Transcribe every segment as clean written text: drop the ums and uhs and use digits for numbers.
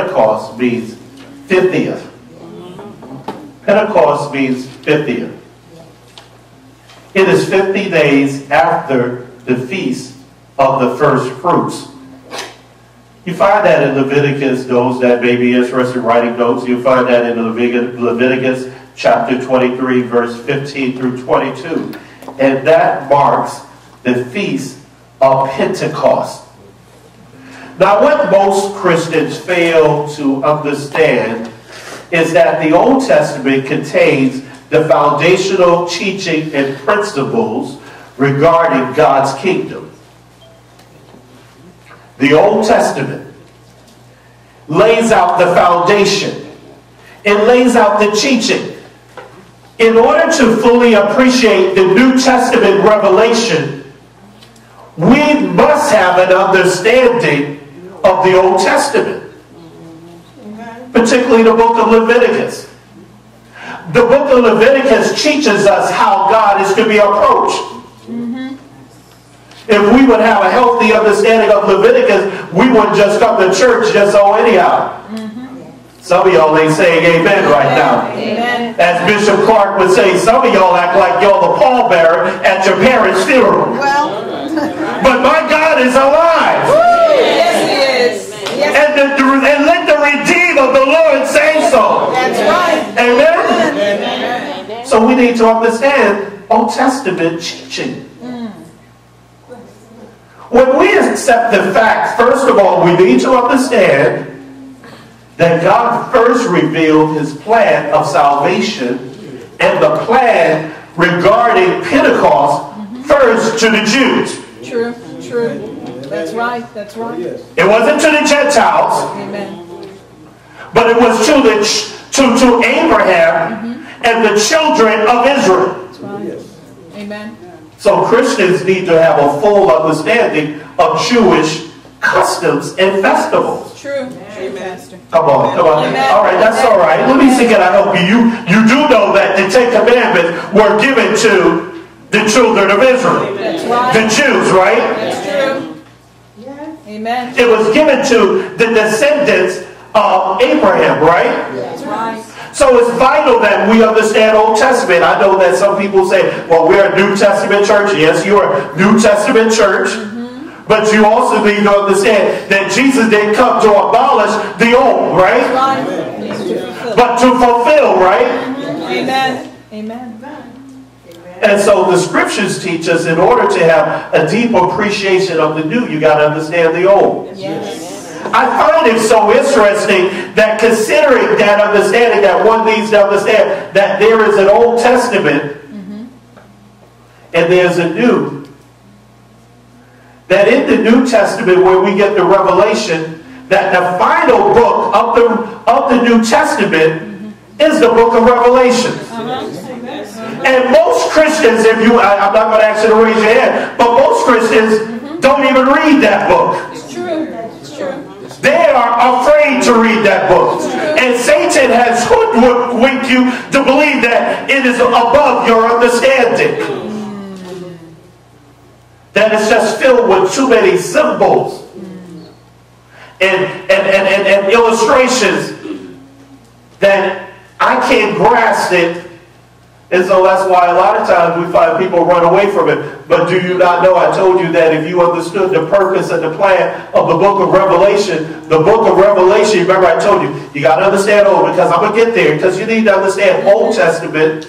Pentecost means 50th. Pentecost means 50th. It is 50 days after the feast of the first fruits. You find that in Leviticus, those that may be interested in writing notes, you find that in Leviticus chapter 23, verse 15 through 22. And that marks the feast of Pentecost. Now, what most Christians fail to understand is that the Old Testament contains the foundational teaching and principles regarding God's kingdom. The Old Testament lays out the foundation. It lays out the teaching. In order to fully appreciate the New Testament revelation, we must have an understanding of the Old Testament, particularly the book of Leviticus. The book of Leviticus teaches us how God is to be approached. If we would have a healthy understanding of Leviticus, we wouldn't just come to church just so anyhow. Some of y'all ain't saying amen right now. Amen. As Bishop Clark would say, some of y'all act like y'all the pallbearer at your parents' funeral. Well, but my God is alive. Yes, He is. Yes. And let the redeemed of the Lord say so. That's right. Amen? Amen. So we need to understand Old Testament teaching. When we accept the fact, first of all, we need to understand that God first revealed His plan of salvation and the plan regarding Pentecost first to the Jews. True, true. That's right, that's right. It wasn't to the Gentiles. Amen. But it was to Abraham and the children of Israel. That's right. Amen. So Christians need to have a full understanding of Jewish customs and festivals. True. True, Pastor. Come on, come on. Amen. All right, that's all right. Let me see, can I help you? You do know that the Ten Commandments were given to the children of Israel. That's right. The Jews, right? That's true. Amen. It was given to the descendants of Abraham, right? That's right. So it's vital that we understand Old Testament. I know that some people say, well, we're a New Testament church. Yes, you're a New Testament church. But you also need to understand that Jesus didn't come to abolish the old, right? Right. But to fulfill, right? Amen. Amen. And so the scriptures teach us in order to have a deep appreciation of the new, you got to understand the old. Yes. I find it so interesting that considering that understanding, that one needs to understand that there is an Old Testament and there's a New. That in the New Testament where we get the revelation that the final book of the New Testament is the book of Revelation. And most Christians, I'm not going to ask you to raise your hand, but most Christians don't even read that book. It's true. It's true. They are afraid to read that book. And Satan has hoodwinked you to believe that it is above your understanding. That it's just filled with too many symbols and illustrations that I can't grasp it. And so that's why a lot of times we find people run away from it. But do you not know, I told you that if you understood the purpose and the plan of the book of Revelation, remember I told you, you got to understand Old, because I'm going to get there, because you need to understand Old Testament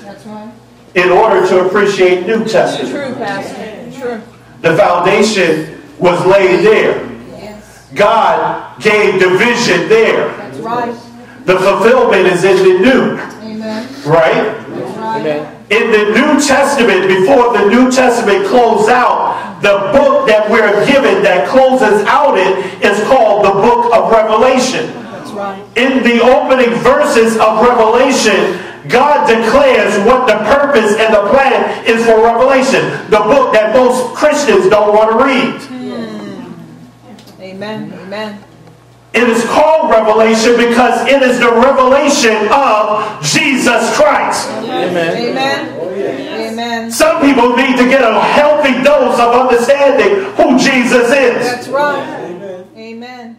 in order to appreciate New Testament. True, Pastor. True. The foundation was laid there. Yes. God gave the vision there. That's right. The fulfillment is in the new. Amen. Right? That's right. Amen. In the New Testament, before the New Testament closed out, the book that we're given that closes out it is called the book of Revelation. That's right. In the opening verses of Revelation, God declares what the purpose and the plan is for Revelation. The book that most Christians don't want to read. Amen. Amen. It is called Revelation because it is the revelation of Jesus Christ. Amen. Amen. Amen. Some people need to get a healthy dose of understanding who Jesus is. That's right. Amen. Amen.